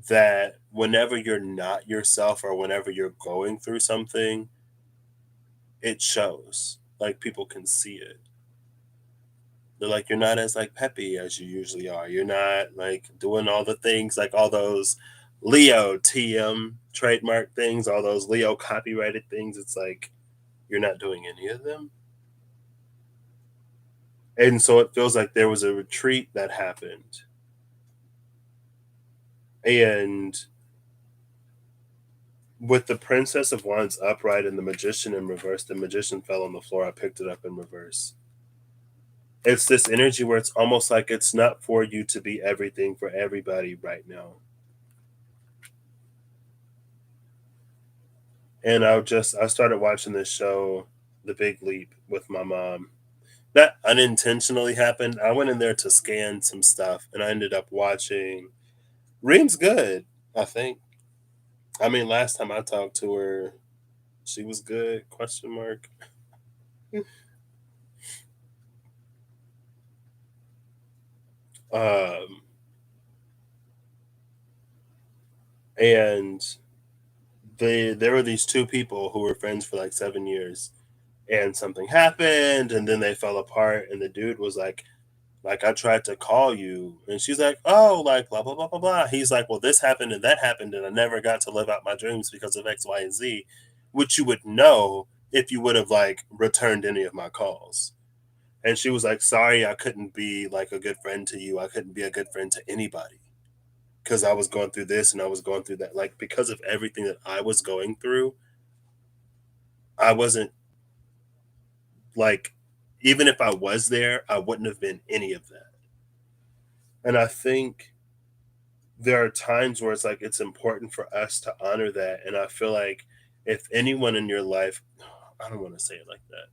that whenever you're not yourself or whenever you're going through something, it shows. Like people can see it. They're like, you're not as like peppy as you usually are. You're not like doing all the things, like all those Leo TM trademark things, all those Leo copyrighted things. It's like you're not doing any of them. And so it feels like there was a retreat that happened. And with the Princess of Wands upright and the Magician in reverse, the Magician fell on the floor. I picked it up in reverse. It's this energy where it's almost like it's not for you to be everything for everybody right now. And I started watching this show, The Big Leap, with my mom. That unintentionally happened. I went in there to scan some stuff, and I ended up watching. Reem's good, I think. I mean, last time I talked to her, she was good? Question mark. Um, and there were these two people who were friends for like 7 years, and something happened, and then they fell apart. And the dude was like I tried to call you, and she's like, oh, like blah blah blah blah blah. He's like, well, this happened and that happened, and I never got to live out my dreams because of X, Y, and Z, which you would know if you would have like returned any of my calls. And she was like, sorry, I couldn't be like a good friend to you. I couldn't be a good friend to anybody because I was going through this and I was going through that. Like because of everything that I was going through, I wasn't like, even if I was there, I wouldn't have been any of that. And I think there are times where it's like it's important for us to honor that. And I feel like if anyone in your life, I don't want to say it like that,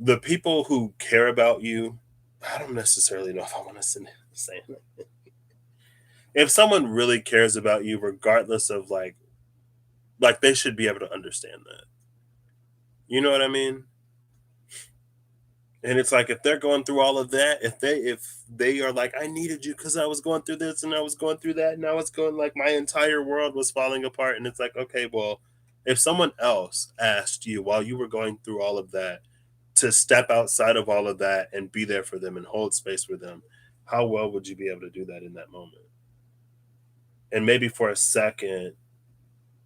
the people who care about you, I don't necessarily know if I want to say it. If someone really cares about you, regardless of like they should be able to understand that. You know what I mean? And it's like if they're going through all of that, if they are like, I needed you because I was going through this and I was going through that, and I was going like my entire world was falling apart, and it's like, okay, well, if someone else asked you while you were going through all of that to step outside of all of that and be there for them and hold space for them, how well would you be able to do that in that moment? And maybe for a second,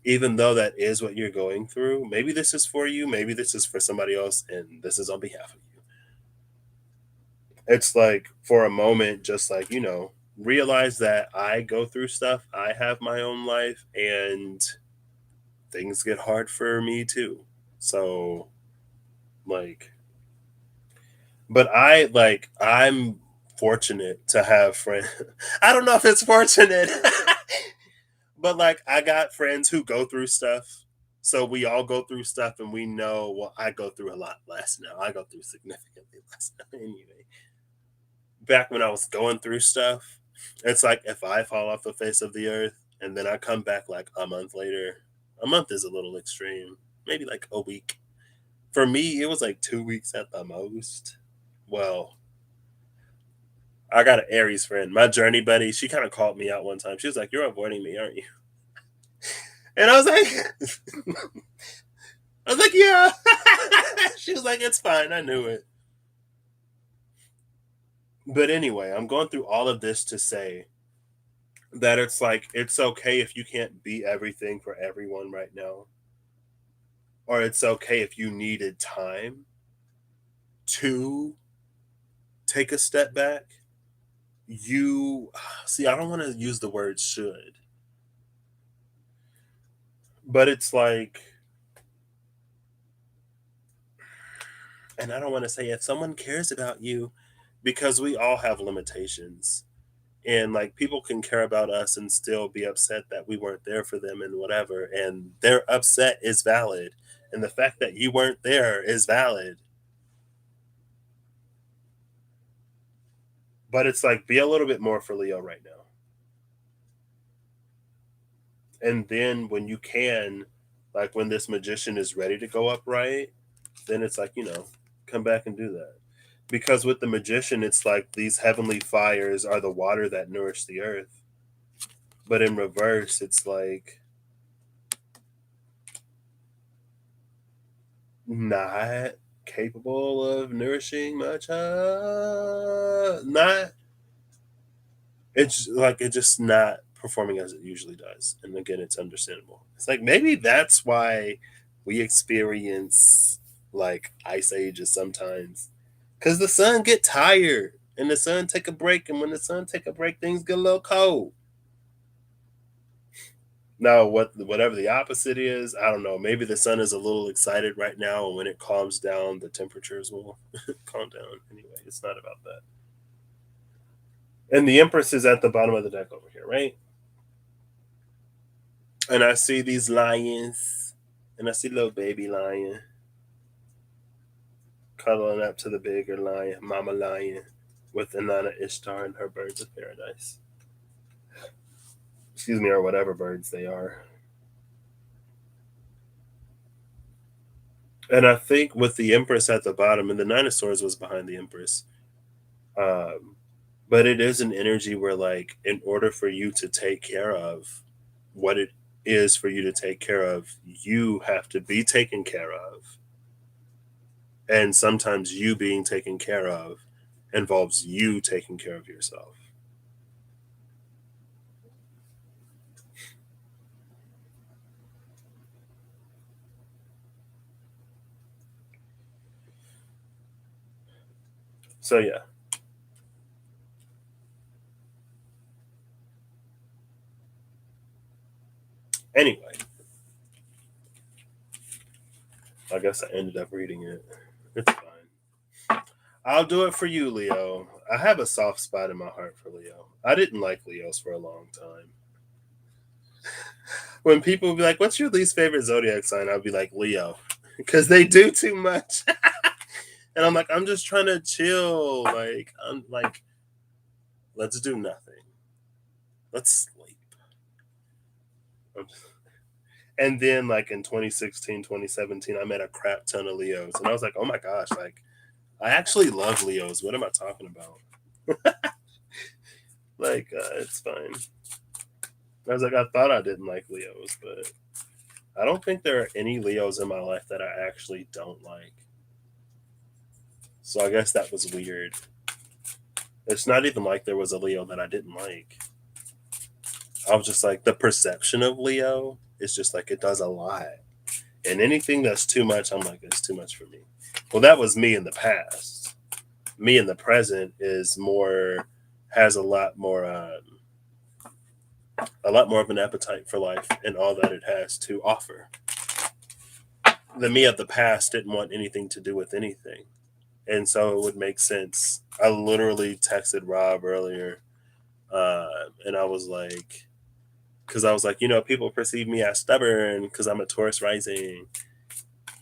even though that is what you're going through, maybe this is for you, maybe this is for somebody else, and this is on behalf of you. It's like for a moment, just like, realize that I go through stuff, I have my own life, and things get hard for me too. So, like, but I'm fortunate to have friends. I don't know if it's fortunate, but like, I got friends who go through stuff. So we all go through stuff, and we know, well, I go through a lot less now. I go through significantly less now anyway. Back when I was going through stuff, it's like if I fall off the face of the earth and then I come back like a month later, a month is a little extreme, maybe like a week. For me, it was like 2 weeks at the most. Well, I got an Aries friend, my journey buddy. She kind of called me out one time. She was like, "You're avoiding me, aren't you?" And I was like, "I was like, yeah." She was like, "It's fine. I knew it." But anyway, I'm going through all of this to say that it's like it's okay if you can't be everything for everyone right now, or it's okay if you needed time to take a step back. you see, I don't want to use the word should, but it's like, and I don't want to say if someone cares about you, because we all have limitations. And like people can care about us and still be upset that we weren't there for them and whatever. And their upset is valid. And the fact that you weren't there is valid. But it's like, be a little bit more for Leo right now. And then when you can, like when this magician is ready to go upright, then it's like, come back and do that. Because with the magician, it's like these heavenly fires are the water that nourish the earth. But in reverse, it's like not capable of nourishing much. Not, it's like it's just not performing as it usually does. And again, it's understandable. It's like maybe that's why we experience like ice ages sometimes, because the sun get tired and the sun take a break, and when the sun take a break, things get a little cold. Now, whatever the opposite is, I don't know. Maybe the sun is a little excited right now, and when it calms down, the temperatures will calm down. Anyway, it's not about that. And the Empress is at the bottom of the deck over here, right? And I see these lions, and I see little baby lion cuddling up to the bigger lion, Mama Lion, with Inanna Ishtar and her birds of paradise. Excuse me, or whatever birds they are. And I think with the Empress at the bottom, and the Nine of Swords was behind the Empress, um, but it is an energy where, like, in order for you to take care of what it is for you to take care of, you have to be taken care of. And sometimes you being taken care of involves you taking care of yourself. So, yeah. Anyway, I guess I ended up reading it. It's fine. I'll do it for you, Leo. I have a soft spot in my heart for Leo. I didn't like Leos for a long time. When people would be like, "What's your least favorite zodiac sign?" I'd be like, Leo, because they do too much. And I'm like, I'm just trying to chill. Like, I'm like, let's do nothing. Let's sleep. And then, like in 2016, 2017, I met a crap ton of Leos, and I was like, oh my gosh, like I actually love Leos. What am I talking about? Like, it's fine. I was like, I thought I didn't like Leos, but I don't think there are any Leos in my life that I actually don't like. So I guess that was weird. It's not even like there was a Leo that I didn't like. I was just like, the perception of Leo is just like it does a lot. And anything that's too much, I'm like, it's too much for me. Well, that was me in the past. Me in the present is more, has a lot more of an appetite for life and all that it has to offer. The me of the past didn't want anything to do with anything. And so it would make sense. I literally texted Rob earlier, and I was like, because I was like, people perceive me as stubborn because I'm a Taurus rising.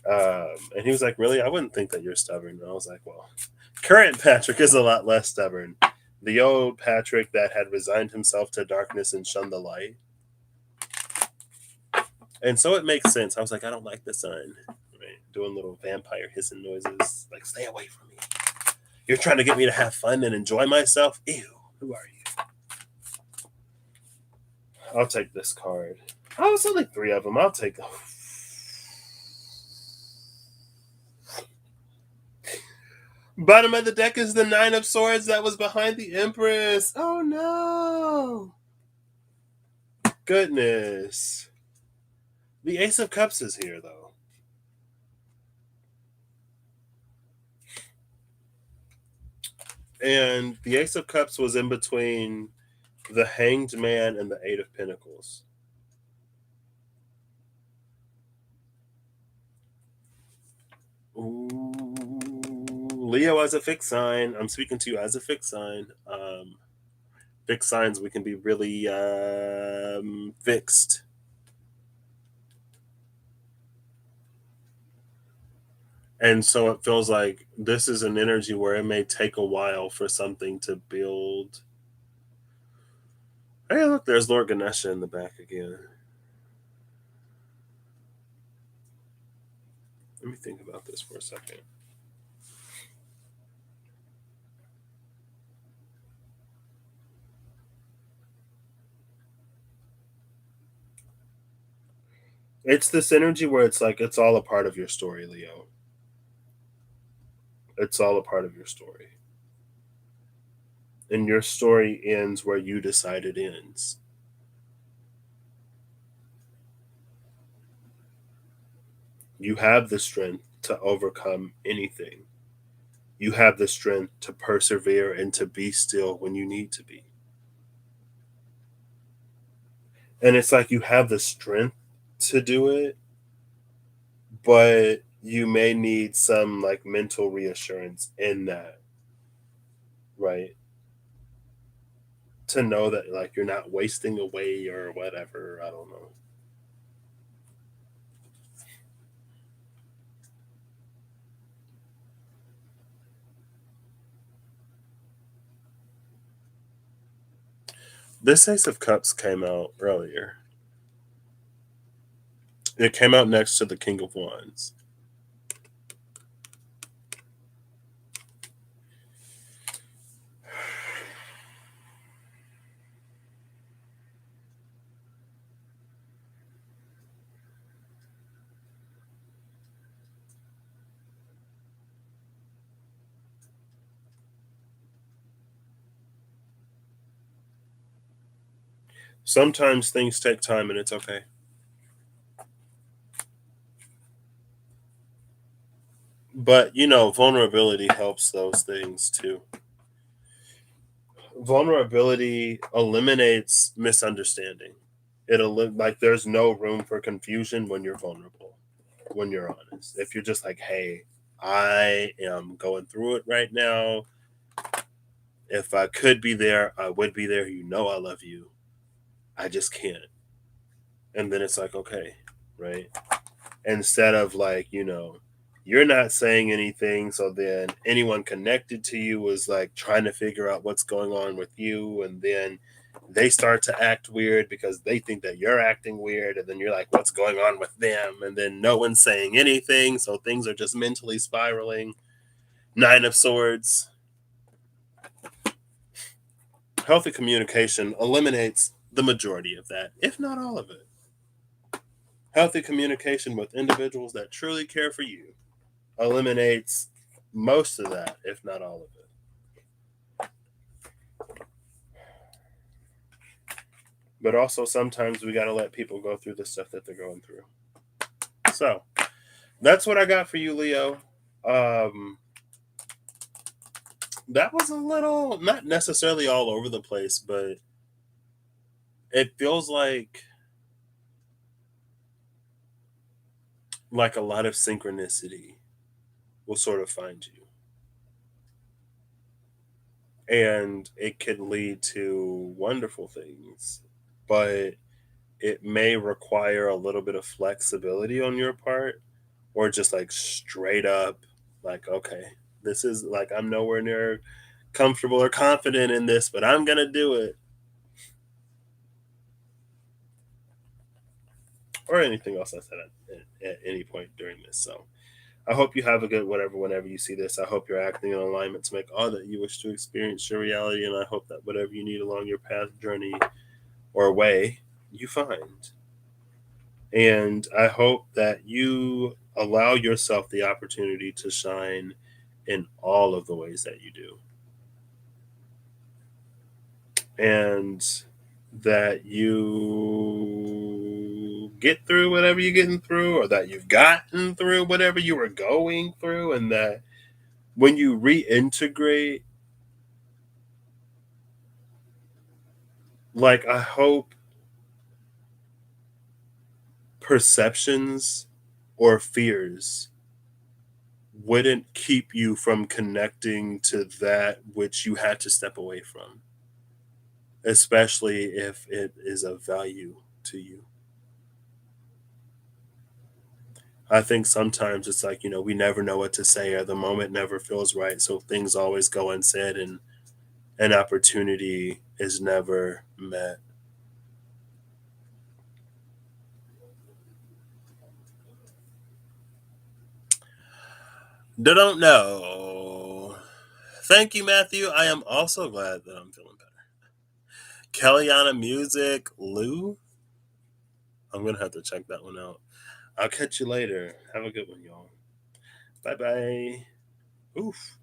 And he was like, really? I wouldn't think that you're stubborn. And I was like, well, current Patrick is a lot less stubborn. The old Patrick that had resigned himself to darkness and shunned the light. And so it makes sense. I was like, I don't like the sun. Right? Doing little vampire hissing noises. Like, stay away from me. You're trying to get me to have fun and enjoy myself? Ew. Who are you? I'll take this card. Oh, it's only 3 of them. I'll take them. Bottom of the deck is the 9 of Swords that was behind the Empress. Oh no. Goodness. The Ace of Cups is here though. And the Ace of Cups was in between the Hanged Man and the Eight of Pentacles. Ooh, Leo as a fixed sign. I'm speaking to you as a fixed sign. Fixed signs, we can be really fixed. And so it feels like this is an energy where it may take a while for something to build. Hey, look, there's Lord Ganesha in the back again. Let me think about this for a second. It's this energy where it's like it's all a part of your story, Leo. It's all a part of your story. And your story ends where you decide it ends. You have the strength to overcome anything. You have the strength to persevere and to be still when you need to be. And it's like you have the strength to do it, but you may need some like mental reassurance in that, right? To know that like you're not wasting away or whatever. I don't know. This Ace of Cups came out earlier. It came out next to the King of Wands. Sometimes things take time and it's okay. But, you know, vulnerability helps those things too. Vulnerability eliminates misunderstanding. Like there's no room for confusion when you're vulnerable, when you're honest. If you're just like, hey, I am going through it right now. If I could be there, I would be there. You know I love you. I just can't. And then it's like, okay, right? Instead of like, you know, you're not saying anything, so then anyone connected to you is like trying to figure out what's going on with you, and then they start to act weird because they think that you're acting weird, and then you're like, what's going on with them? And then no one's saying anything, so things are just mentally spiraling. Nine of Swords. Healthy communication eliminates the majority of that, if not all of it. Healthy communication with individuals that truly care for you eliminates most of that, if not all of it. But also, sometimes we got to let people go through the stuff that they're going through. So, that's what I got for you, Leo. That was a little, not necessarily all over the place, but it feels like a lot of synchronicity will sort of find you. And it can lead to wonderful things, but it may require a little bit of flexibility on your part, or just like straight up, like, okay, this is like, I'm nowhere near comfortable or confident in this, but I'm going to do it. Or anything else I said at any point during this. So I hope you have a good whatever whenever you see this. I hope you're acting in alignment to make all that you wish to experience your reality. And I hope that whatever you need along your path, journey, or way, you find. And I hope that you allow yourself the opportunity to shine in all of the ways that you do. And that you get through whatever you're getting through, or that you've gotten through whatever you were going through, and that when you reintegrate Like, I hope perceptions or fears wouldn't keep you from connecting to that which you had to step away from, especially if it is of value to you. I think sometimes it's like, we never know what to say, or the moment never feels right. So things always go unsaid, and an opportunity is never met. Don't know. Thank you, Matthew. I am also glad that I'm feeling better. Kellyanna Music, Lou. I'm going to have to check that one out. I'll catch you later. Have a good one, y'all. Bye bye. Oof.